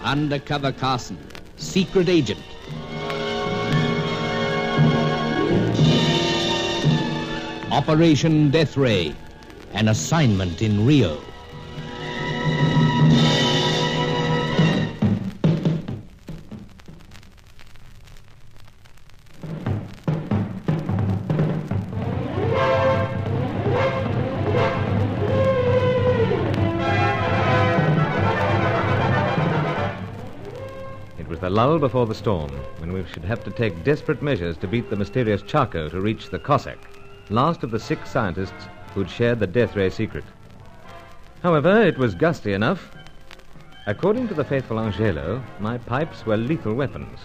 Undercover Carson, secret agent. Operation Deathray, an assignment in Rio. It was the lull before the storm, when we should have to take desperate measures to beat the mysterious Charco to reach the Cossack, last of the 6 scientists who'd shared the Deathray secret. However, it was gusty enough. According to the faithful Angelo, my pipes were lethal weapons.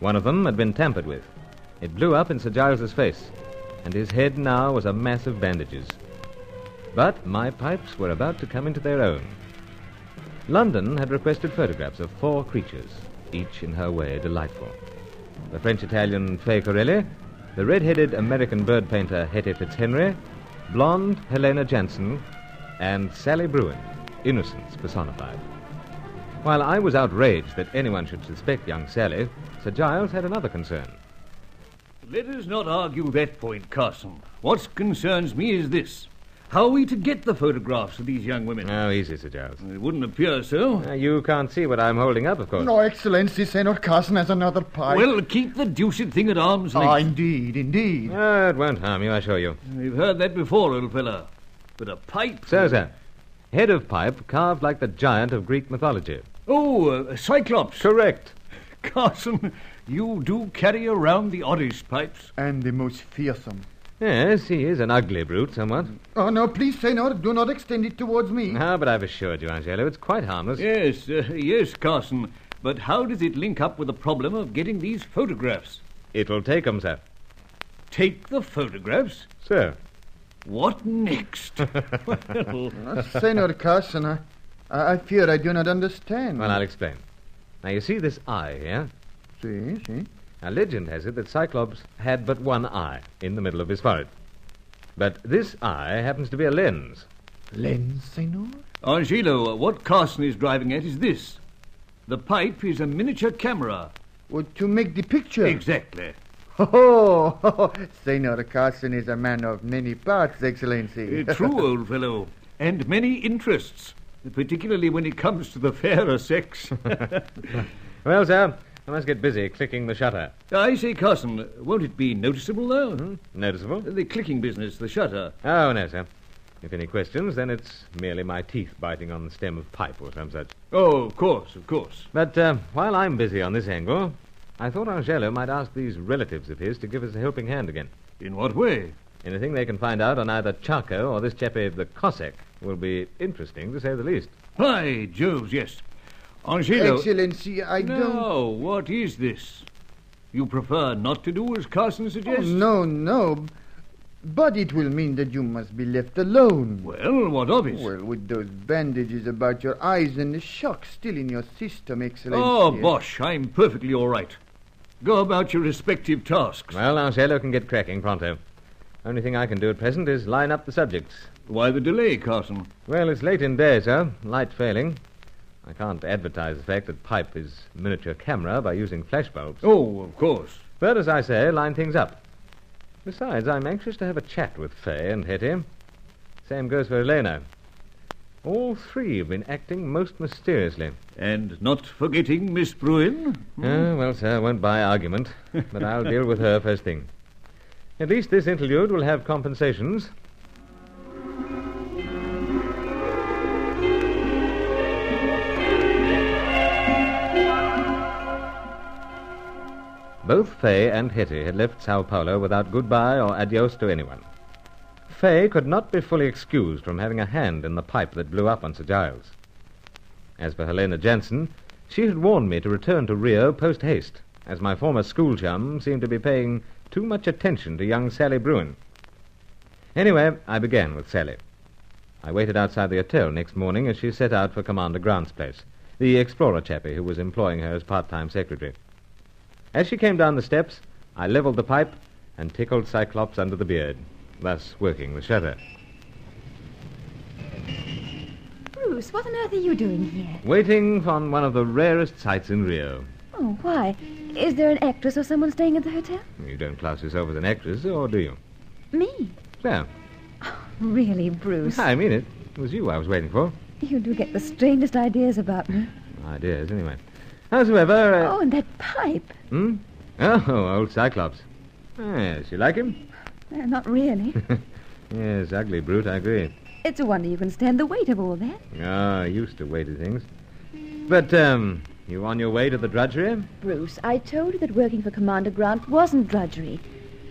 One of them had been tampered with. It blew up in Sir Giles's face, and his head now was a mass of bandages. But my pipes were about to come into their own. London had requested photographs of 4 creatures, each in her way delightful. The French-Italian Fay Corelli, the red-headed American bird painter Hetty Fitzhenry, blonde Helena Jansen, and Sally Bruin, innocence personified. While I was outraged that anyone should suspect young Sally, Sir Giles had another concern. Let us not argue that point, Carson. What concerns me is this. How are we to get the photographs of these young women? Oh, easy, Sir Giles. It wouldn't appear so. You can't see what I'm holding up, of course. No, Excellency, Senor Carson has another pipe. Well, keep the deuced thing at arm's length. Ah, indeed, indeed. It won't harm you, I assure you. We've heard that before, old fella. But a pipe... Sir. Head of pipe carved like the giant of Greek mythology. Oh, a Cyclops. Correct. Carson, you do carry around the oddest pipes. And the most fearsome. Yes, he is an ugly brute, somewhat. Oh, no, please, Senor, do not extend it towards me. Ah, but I've assured you, Angelo, it's quite harmless. Yes, Carson. But how does it link up with the problem of getting these photographs? It'll take 'em, sir. Take the photographs? Sir. What next? Well... Senor Carson, I fear I do not understand. Well, I'll explain. Now, you see this eye here? See. Now, legend has it that Cyclops had but one eye in the middle of his forehead. But this eye happens to be a lens. Lens, Senor? Angelo, what Carson is driving at is this. The pipe is a miniature camera. Well, to make the picture? Exactly. Oh, Senor Carson is a man of many parts, Excellency. True, old fellow. And many interests, particularly when it comes to the fairer sex. Well, sir, I must get busy clicking the shutter. I say, Carson, won't it be noticeable, though? Noticeable? The clicking business, the shutter. Oh, no, sir. If any questions, then it's merely my teeth biting on the stem of pipe or some such. Oh, of course. But while I'm busy on this angle, I thought Angelo might ask these relatives of his to give us a helping hand again. In what way? Anything they can find out on either Charco or this chappie, the Cossack, will be interesting, to say the least. By Jove, yes. Angelo... Excellency, I don't... No, what is this? You prefer not to do as Carson suggests? Oh, no. But it will mean that you must be left alone. Well, what of it? Well, with those bandages about your eyes and the shock still in your system, Excellency. Oh, bosh, I'm perfectly all right. Go about your respective tasks. Well, Angelo can get cracking pronto. Only thing I can do at present is line up the subjects. Why the delay, Carson? Well, it's late in day, sir. Light failing. I can't advertise the fact that pipe is miniature camera by using flash bulbs. Oh, of course. But, as I say, line things up. Besides, I'm anxious to have a chat with Fay and Hetty. Same goes for Elena. All 3 have been acting most mysteriously. And not forgetting Miss Bruin? Well, sir, I won't buy argument, but I'll deal with her first thing. At least this interlude will have compensations. Both Fay and Hetty had left Sao Paulo without goodbye or adios to anyone. Fay could not be fully excused from having a hand in the pipe that blew up on Sir Giles. As for Helena Jansen, she had warned me to return to Rio post-haste, as my former school chum seemed to be paying too much attention to young Sally Bruin. Anyway, I began with Sally. I waited outside the hotel next morning as she set out for Commander Grant's place, the explorer chappie who was employing her as part-time secretary. As she came down the steps, I leveled the pipe and tickled Cyclops under the beard, thus working the shutter. Bruce, what on earth are you doing here? Waiting on one of the rarest sights in Rio. Oh, why? Is there an actress or someone staying at the hotel? You don't class yourself as an actress, or do you? Me? So, Really, Bruce? I mean it. It was you I was waiting for. You do get the strangest ideas about me. Ideas, anyway. Howsoever... Oh, and that pipe. Hmm? Oh, old Cyclops. Yes, you like him? Not really. Yes, ugly brute, I agree. It's a wonder you can stand the weight of all that. Ah, used to weighty things. But, you on your way to the drudgery? Bruce, I told you that working for Commander Grant wasn't drudgery.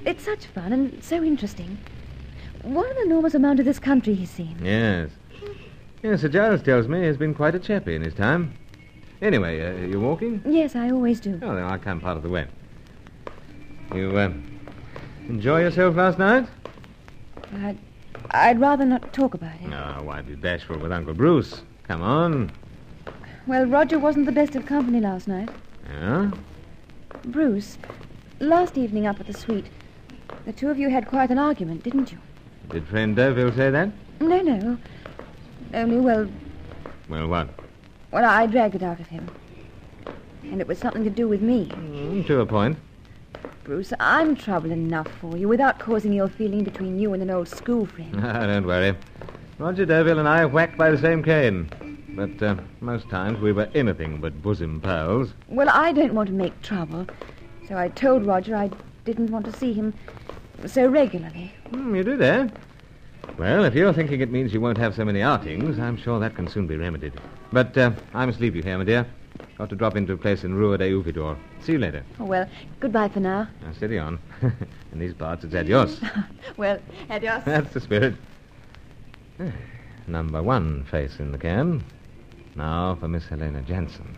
It's such fun and so interesting. What an enormous amount of this country he's seen. Yes. Yes, Sir Giles tells me he's been quite a chappie in his time. Anyway, you walking? Yes, I always do. Oh, then I'll come part of the way. You, enjoy yourself last night? I'd rather not talk about it. No, why be bashful with Uncle Bruce? Come on. Well, Roger wasn't the best of company last night. Yeah? Bruce, last evening up at the suite, the two of you had quite an argument, didn't you? Did friend Deauville say that? No. Only, well, Well, what? I dragged it out of him. And it was something to do with me. To a point. Bruce, I'm trouble enough for you without causing ill feeling between you and an old school friend. Don't worry. Roger Deauville and I are whacked by the same cane. But most times we were anything but bosom pals. Well, I don't want to make trouble, so I told Roger I didn't want to see him so regularly. You do, eh? Well, if you're thinking it means you won't have so many outings, I'm sure that can soon be remedied. But I must leave you here, my dear. Got to drop into a place in Rua de Uvidor. See you later. Oh, well, goodbye for now. Now, steady on. In these parts, it's adios. Well, adios. That's the spirit. Number one face in the can. Now for Miss Helena Jansen.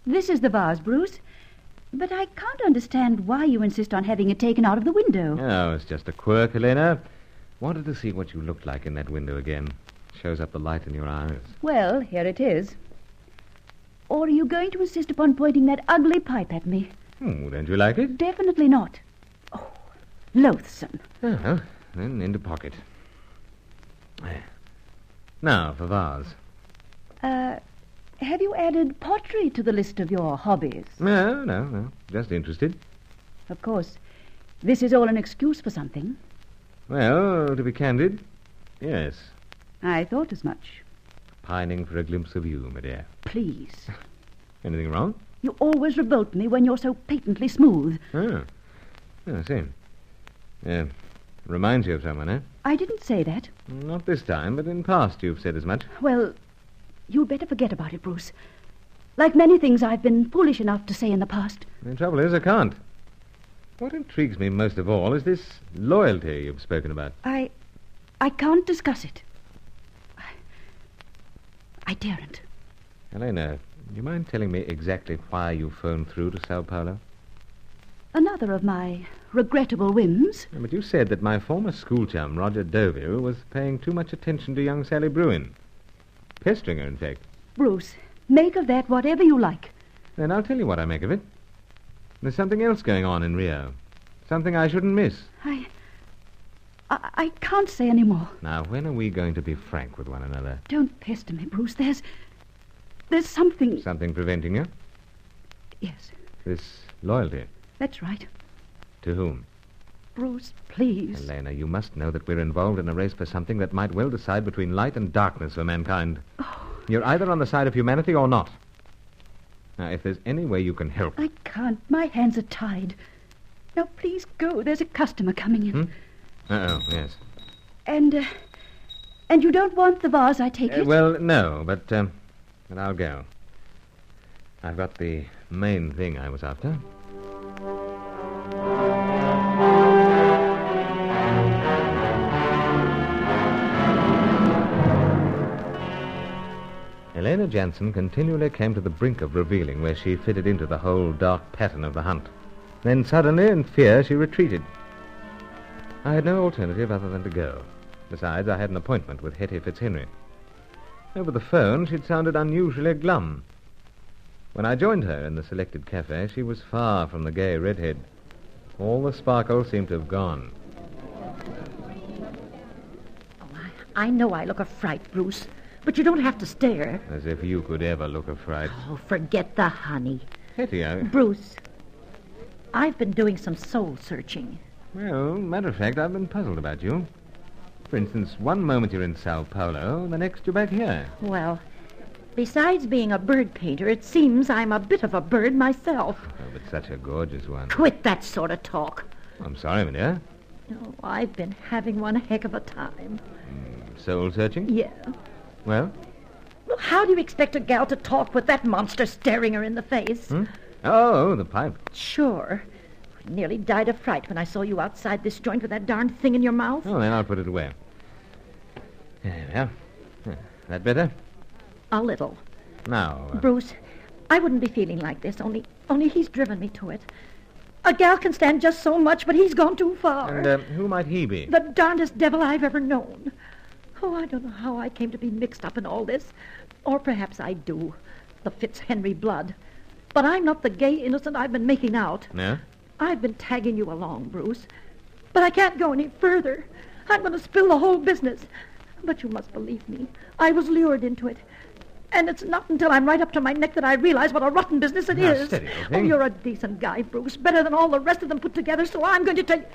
This is the vase, Bruce. But I can't understand why you insist on having it taken out of the window. Oh, it's just a quirk, Helena. Wanted to see what you looked like in that window again. Shows up the light in your eyes. Well, here it is. Or are you going to insist upon pointing that ugly pipe at me? Don't you like it? Definitely not. Oh, loathsome. Oh, well, then into pocket. Now for vase. Have you added pottery to the list of your hobbies? No. Just interested. Of course, this is all an excuse for something. Well, to be candid, yes. I thought as much. Pining for a glimpse of you, my dear. Please. Anything wrong? You always revolt me when you're so patently smooth. Oh, I see. Reminds you of someone, eh? I didn't say that. Not this time, but in past you've said as much. Well, you'd better forget about it, Bruce. Like many things I've been foolish enough to say in the past. The trouble is, I can't. What intrigues me most of all is this loyalty you've spoken about. I can't discuss it. I daren't. Helena, do you mind telling me exactly why you phoned through to Sao Paulo? Another of my regrettable whims. But you said that my former school chum, Roger Deauville, was paying too much attention to young Sally Bruin. Pestering her, in fact. Bruce, make of that whatever you like. Then I'll tell you what I make of it. There's something else going on in Rio. Something I shouldn't miss. I can't say any more. Now, when are we going to be frank with one another? Don't pester me, Bruce. There's something... Something preventing you? Yes. This loyalty. That's right. To whom? Bruce, please. Helena, you must know that we're involved in a race for something that might well decide between light and darkness for mankind. Oh. You're either on the side of humanity or not. Now, if there's any way you can help... I can't. My hands are tied. Now, please go. There's a customer coming in. Uh-oh, yes. And you don't want the vase, I take it? Well, no, but I'll go. I've got the main thing I was after. Helena Jansen continually came to the brink of revealing where she fitted into the whole dark pattern of the hunt. Then suddenly, in fear, she retreated. I had no alternative other than to go. Besides, I had an appointment with Hetty Fitzhenry. Over the phone, she'd sounded unusually glum. When I joined her in the selected cafe, she was far from the gay redhead. All the sparkle seemed to have gone. I know I look a fright, Bruce, but you don't have to stare. As if you could ever look a fright. Oh, forget the honey. Hetty, Bruce, I've been doing some soul searching. Well, matter of fact, I've been puzzled about you. For instance, one moment you're in Sao Paulo, the next you're back here. Well, besides being a bird painter, it seems I'm a bit of a bird myself. Oh, but such a gorgeous one. Quit that sort of talk. I'm sorry, my dear. Oh, I've been having one heck of a time. Soul searching? Yeah. Well? Well, how do you expect a gal to talk with that monster staring her in the face? Oh, the pipe. Sure. I nearly died of fright when I saw you outside this joint with that darn thing in your mouth. Oh, then I'll put it away. There we are. That better? A little. Now, Bruce, I wouldn't be feeling like this, only he's driven me to it. A gal can stand just so much, but he's gone too far. And who might he be? The darndest devil I've ever known. Oh, I don't know how I came to be mixed up in all this. Or perhaps I do. The Fitzhenry blood. But I'm not the gay innocent I've been making out. No? I've been tagging you along, Bruce. But I can't go any further. I'm going to spill the whole business. But you must believe me. I was lured into it. And it's not until I'm right up to my neck that I realize what a rotten business it is. Steady, old Oh, thing. you're a decent guy, Bruce. Better than all the rest of them put together, so I'm going to tell you...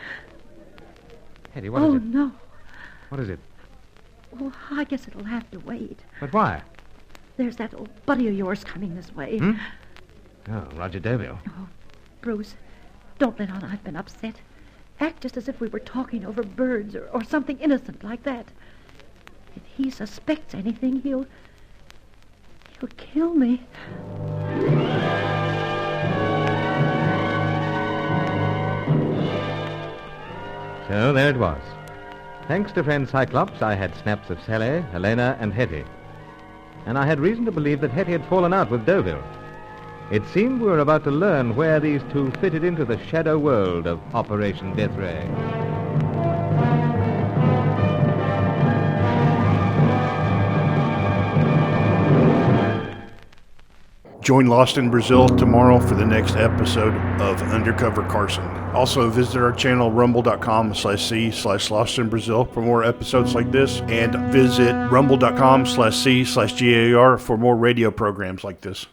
Hetty, what is it? No. What is it? Oh, I guess it'll have to wait. But why? There's that old buddy of yours coming this way. Oh, Roger Deauville. Oh, Bruce, don't let on I've been upset. Act just as if we were talking over birds or something innocent like that. If he suspects anything, he'll kill me. So there it was. Thanks to friend Cyclops, I had snaps of Sally, Helena, and Hetty. And I had reason to believe that Hetty had fallen out with Deauville. It seemed we were about to learn where these two fitted into the shadow world of Operation Deathray. Join Lost in Brazil tomorrow for the next episode of Undercover Carson. Also visit our channel rumble.com/c/Lost in Brazil for more episodes like this, and visit rumble.com/c/GAR for more radio programs like this.